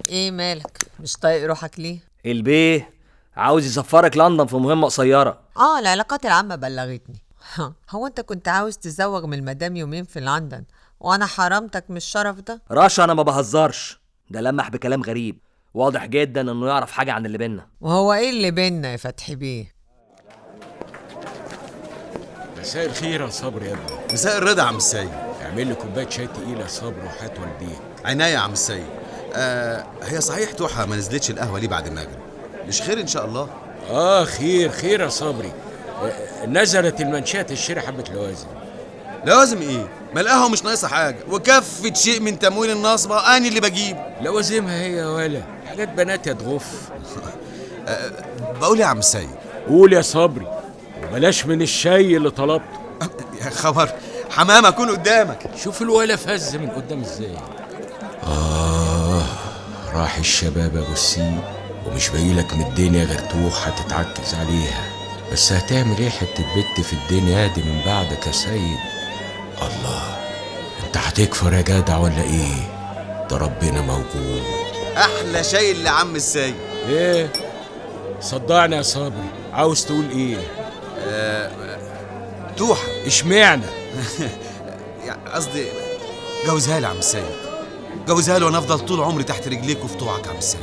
ايه مالك؟ مش طايق روحك ليه؟ البيه عاوز يسفرك لندن في مهمة قصيرة. العلاقات العامة بلغتني. هو انت كنت عاوز تزوج من المدام يومين في لندن وانا حرمتك من الشرف ده؟ رشا انا ما بهزرش، ده لمح بكلام غريب، واضح جدا انه يعرف حاجة عن اللي بينا. وهو ايه اللي بينا يا فتحي بيه؟ مساء الخير يا صبري يا ابني. مساء الرضا يا عم السيد. اعمل لي كوبايه شاي تقيله يا صبري وهات والديك. عناية يا عم السيد. هي صحيح توحة ما نزلتش القهوة ليه بعد المغرب؟ مش خير ان شاء الله؟ خير خير يا صبري. نزلت المنشاه تشتري حبه لوازم. لوازم ايه؟ ما القهوة مش ناقصة حاجة، وكفة شيء من تمويل النصبة أنا اللي بجيب. لوازمها هي يا ولا حاجات بنات يا تغف. بقول يا عم السيد. قول يا صبري وبلاش من الشاي اللي طلبته. يا خبر، حمام أكون قدامك. شوف الولا فز من قدام ازاي. راح الشباب ابو السيد ومش باقيلك من الدنيا غير توح هتتعكز عليها. بس هتعمل ايه حته بت في الدنيا دي من بعدك يا سيد؟ الله، انت هتكفر يا جدع ولا ايه؟ ده ربنا موجود. أحلى شاي اللي عم السيد. ايه صدعني يا صبري، عاوز تقول ايه؟ توحة. اشمعنى؟ يعني قصدي جوزها لي عم السيد، جوزها لي وانا افضل طول عمري تحت رجليك وفي طوعك يا عم السيد.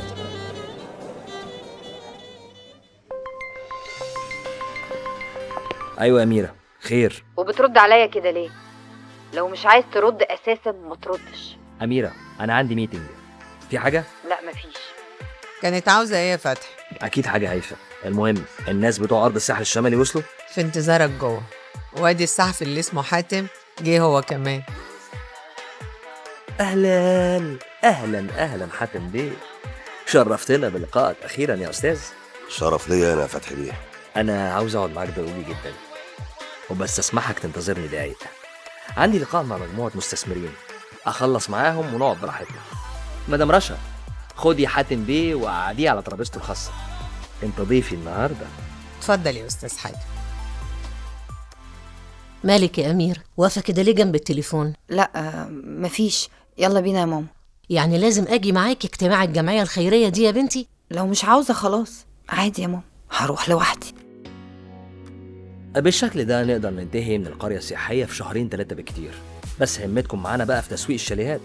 ايوه يا أميرة، خير؟ وبترد عليا كده ليه؟ لو مش عايز ترد اساسا ما تردش. أميرة انا عندي ميتنج، في حاجة؟ لا مفيش. كانت عاوزة ايه يا فتحي؟ اكيد حاجة هايفة. المهم الناس بتوع ارض الساحل الشمالي وصلوا؟ في انتظارك جوه، وادي الصحفي اللي اسمه حاتم جه هو كمان. اهلا اهلا اهلا حاتم بيه، شرفتنا بلقائك اخيرا يا استاذ. شرف ليا انا يا فتحي بيه. انا عاوز اقعد معاك ضروري جدا، وبس اسمحك تنتظرني دقايق. عندي لقاء مع مجموعه مستثمرين، اخلص معاهم ونقعد براحتنا. مدام رشا خدي حاتم بيه وقعديه على ترابيزته الخاصه، انت ضيفي النهارده. اتفضل يا استاذ حاتم. مالك يا أمير واقفة كده ليه جنب التليفون؟ لا مفيش، يلا بينا يا ماما. يعني لازم أجي معاك اجتماع الجمعية الخيرية دي يا بنتي؟ لو مش عاوزة خلاص عادي يا ماما، هروح لوحدي. بالشكل ده نقدر ننتهي من القريه السياحيه في 2-3 بالكتير، بس همتكم معانا بقى في تسويق الشاليهات،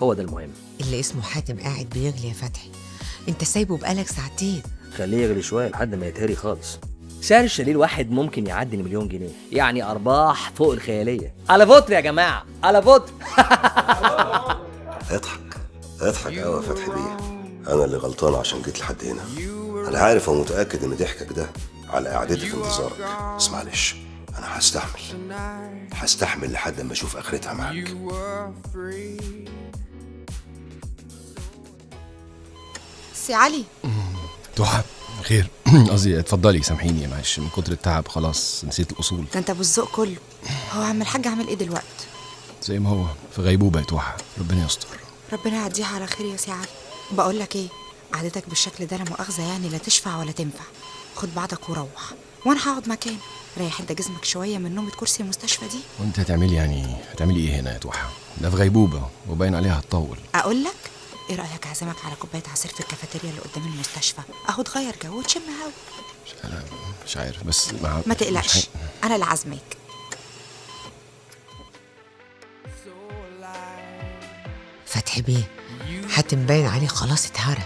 هو ده المهم. اللي اسمه حاتم قاعد بيغلي يا فتحي، انت سايبه بقالك ساعتين. خليه يغلي شويه لحد ما يتهري خالص. سعر الشاليه الواحد ممكن يعدي ال1,000,000 جنيه، يعني ارباح فوق الخياليه. على فوتر يا جماعه، على فوتر. اضحك اضحك قوي يا فتحي بيه، انا اللي غلطان عشان جيت لحد هنا. انا عارف ومتاكد ان ضحكك ده على قعدتي في انتظارك، بس معلش انا هستحمل لحد ما اشوف اخرتها معاك. سي علي. توحة خير. قصدي اتفضلي، سامحيني معلش من كتر التعب خلاص نسيت الاصول. ده انت بالذوق كله. هو عم الحاج عامل ايه دلوقتي؟ زي ما هو في غيبوبه يا توحة، ربنا يستر. ربنا يعديها على خير يا سي علي. بقول لك ايه، قعدتك بالشكل ده لا مؤاخذه يعني لا تشفع ولا تنفع. خد بعضك وروح، وانا هقعد مكاني. ريح انت جسمك شويه من نومه كرسي المستشفى دي. وانت هتعملي ايه هنا يا توحة؟ ده في غيبوبه وباين عليها هتطول. اقول لك ايه رايك اعزمك على كوبايه عصير في الكافيتيريا اللي قدام المستشفى، اهو تغير جو وتشم هوا. مش عارف بس ما تقلقش، انا اللي عازمك. فتحي بيه، حاتم باين عليه خلاص اتهرى.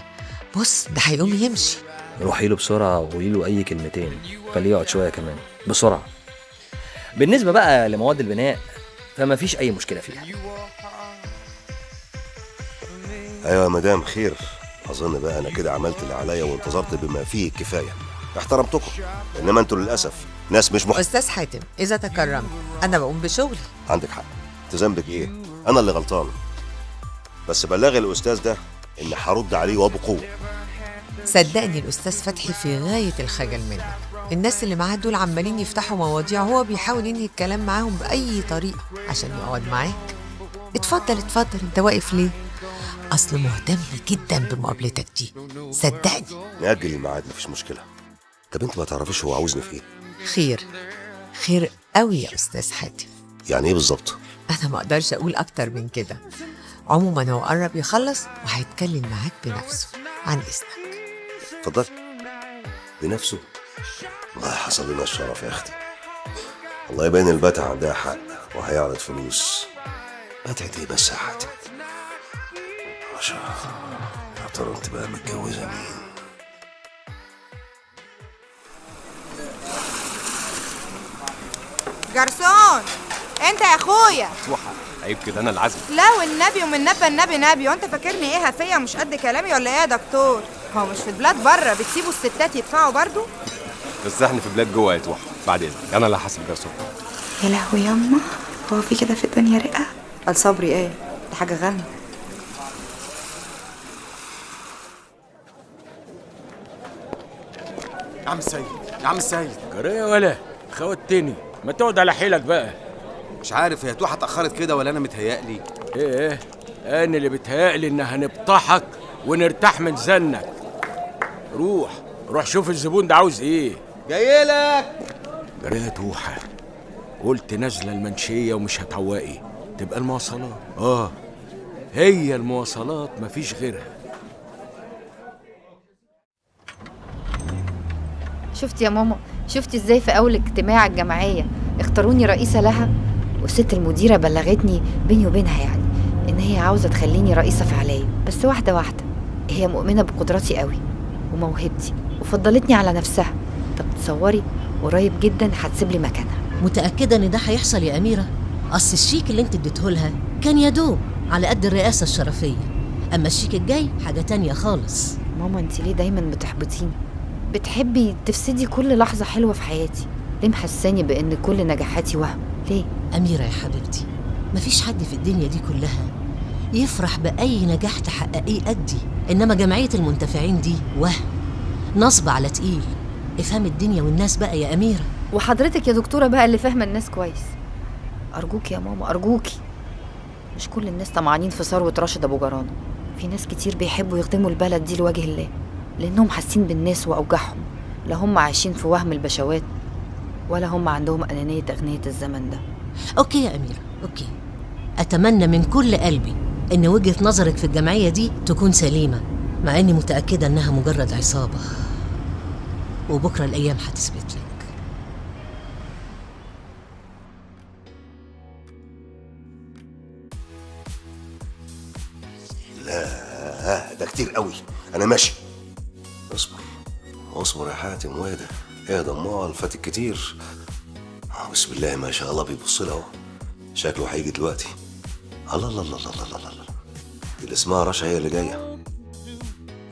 بص ده هيقوم يمشي. روحي له بسرعه وقولي له اي كلمتين، خليه يقعد شويه كمان بسرعه. بالنسبه بقى لمواد البناء فما فيش اي مشكله فيها. ايوه يا مدام خير، اظن بقى انا كده عملت اللي عليا وانتظرت بما فيه الكفايه، احترمتكم، انما انتوا للاسف ناس مش استاذ حاتم اذا تكرمت انا بقوم بشغلي. عندك حق، انت ذنبك ايه؟ انا اللي غلطان، بس بلغي الاستاذ ده ان هرد عليه وبقوه. صدقني الاستاذ فتحي في غايه الخجل منك. الناس اللي معاه دول عمالين يفتحوا مواضيع وهو بيحاول ينهي الكلام معاهم باي طريقه عشان يقعد معاك. اتفضل اتفضل، انت واقف ليه؟ اصله مهتم جدا بمقابلتك دي، صدقني. نأجل الميعاد مفيش مشكله. طب انت ما تعرفيش هو عاوزني في ايه؟ خير قوي يا استاذ حاتم. يعني ايه بالظبط؟ انا ما اقدرش اقول اكتر من كده، عموما هو قرب يخلص وهيتكلم معاك بنفسه. عن إذنك. اتفضل. بنفسه؟ والله حصل لنا الشرف يا اختي. الله يبين البتع عندها حق وهيعرض فلوس. بتعة ايه بس يا حاتم؟ رشا، يا ترى انت بقى متجوزة مين؟ جرسون، انت يا اخويا. توحى عيب كده، انا العزم. لا والنبي ومن نبى النبي نبي، وانت فاكرني ايه هفيه مش قد كلامي ولا ايه يا دكتور؟ هو مش في البلاد بره بتسيبوا الستات يدفعوا برضو؟ بس احنا في بلاد جوه يا توحى. بعد اذنك انا اللي هحاسب جرسون. يا لهوي ياما، هو في كده في الدنيا رقه؟ قال صبري ايه؟ دي حاجه غنى. يا عم السيد، يا عم السيد. جريه ولا خوتني، ما تقعد على حيلك بقى. مش عارف هي توحة اتأخرت كده ولا أنا متهيألي؟ ايه انا اللي بتهيألي ان هنبطحك ونرتاح من زنك. روح شوف الزبون ده عاوز ايه. جايلك. جريه توحة، قلت نازله المنشيه ومش هتعوقي. تبقى المواصلات. هي المواصلات مفيش غيرها. شفتي يا ماما، شفتي ازاي في اول اجتماع الجمعيه اختاروني رئيسه لها؟ والست المديره بلغتني بيني وبينها يعني ان هي عاوزه تخليني رئيسه فعليه، بس واحده واحده. هي مؤمنه بقدراتي قوي وموهبتي وفضلتني على نفسها. طب تصوري قريب جدا هتسيب لي مكانها. متأكدة ان ده هيحصل يا أميرة؟ اصل الشيك اللي انت اديتهولها كان يدوب على قد الرئاسة الشرفية، اما الشيك الجاي حاجة تانية خالص. ماما انت ليه دايما بتحبطيني؟ بتحبي تفسدي كل لحظه حلوه في حياتي. ليه محساني بان كل نجاحاتي وهم؟ ليه؟ أميرة يا حبيبتي، مفيش حد في الدنيا دي كلها يفرح بأي نجاح تحققيه قدي، إنما جمعية المنتفعين دي وهم، نصب على تقيل. افهم الدنيا والناس بقى يا أميرة. وحضرتك يا دكتوره بقى اللي فاهمه الناس كويس. ارجوكي يا ماما ارجوكي، مش كل الناس طمعانين في ثروه راشد ابو جرانه. في ناس كتير بيحبوا يخدموا البلد دي لوجه الله، لانهم حاسين بالناس واوجاعهم. لا هم عايشين في وهم البشوات ولا هم عندهم انانيه اغنيه الزمن ده. أوكي يا أميرة، أوكي. أتمنى من كل قلبي إن وجهة نظرك في الجمعية دي تكون سليمة، مع إني متأكدة إنها مجرد عصابة، وبكرة الأيام هتثبت لك. لا ده كتير قوي، أنا ماشي. اصبر يا حاتم، واهدى امال فاتك كتير. بسم الله ما شاء الله، بيبص لها اهو، شكله هيجي دلوقتي. الله الله الله الله الله الله، دي اللي اسمها رشا هي اللي جايه.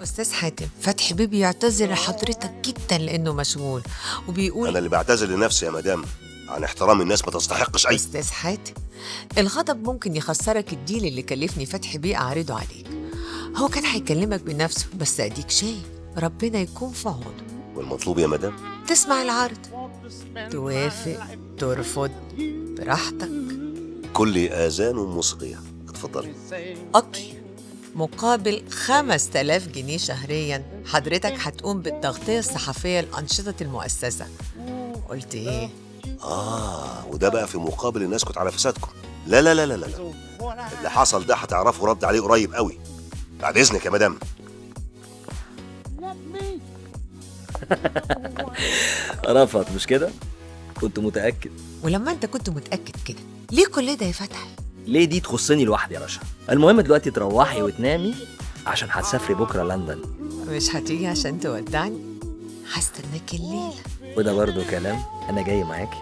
أستاذ حاتم، فتحي بيبي يعتذر لحضرتك جدا لأنه مشغول، وبيقول انا اللي بعتذر لنفسي يا مدام عن احترام الناس ما تستحقش اي. أستاذ حاتم، الغضب ممكن يخسرك الديل اللي كلفني فتحي بيه أعرضه عليك. هو كان هيكلمك بنفسه، بس أديك شايف، ربنا يكون في عونه. والمطلوب يا مدام تسمع العرض، توافق، ترفض، براحتك. كل اذان موسيقيه. اتفضلي. أوكي، مقابل 5000 جنيه شهريا حضرتك هتقوم بالتغطية الصحفية لأنشطة المؤسسة. قلت إيه؟ وده بقى في مقابل الناس كنت على فسادكم. لا لا لا لا لا، اللي حصل ده هتعرفوا رد عليه قريب قوي. بعد اذنك يا مدام. رفض مش كده؟ كنت متأكد. ولما أنت كنت متأكد كده، ليه كل ده يا فتحي؟ ليه دي تخصني لوحدي يا رشا؟ المهم دلوقتي تروحي وتنامي عشان هتسافري بكرة لندن. مش هتيجي عشان تودعني؟ هستناك الليلة. وده برضو كلام، أنا جاي معاكي.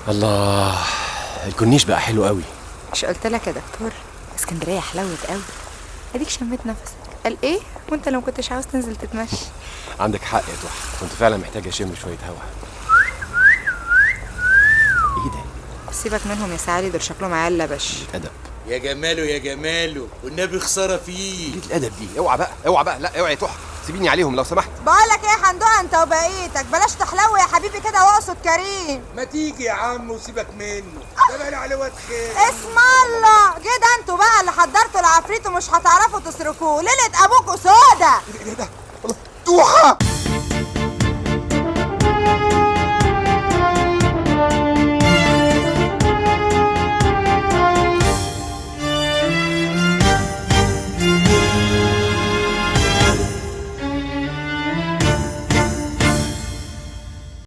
الله، الكورنيش بقى حلو قوي. مش قلت لك يا دكتور اسكندريه حلوت قوي؟ اديك شميت نفسك. قال ايه وانت لو كنتش عاوز تنزل تتمشى؟ عندك حق يا توحى، كنت فعلا محتاج اشم شويه هوا. ايه ده؟ سيبك منهم يا سعالي، دول شكلهم عيال لبش. ادب يا جماله يا جماله، والنبي خساره فيه. ايه الادب دي؟ اوعى بقى، لا اوعى يا توحى، سيبيني عليهم لو سمحت. بقولك ايه يا حندوقه انت وبقيتك، بلاش تحلوي يا حبيبي كده واقصد كريم. ما تيجي يا عم وسيبك منه، ده بقى عليه واد خير. اسم الله، كده انتوا بقى اللي حضرتوا العفريت ومش هتعرفوا تصرفوه. ليله ابوكوا سودا. ايه ده؟ توحى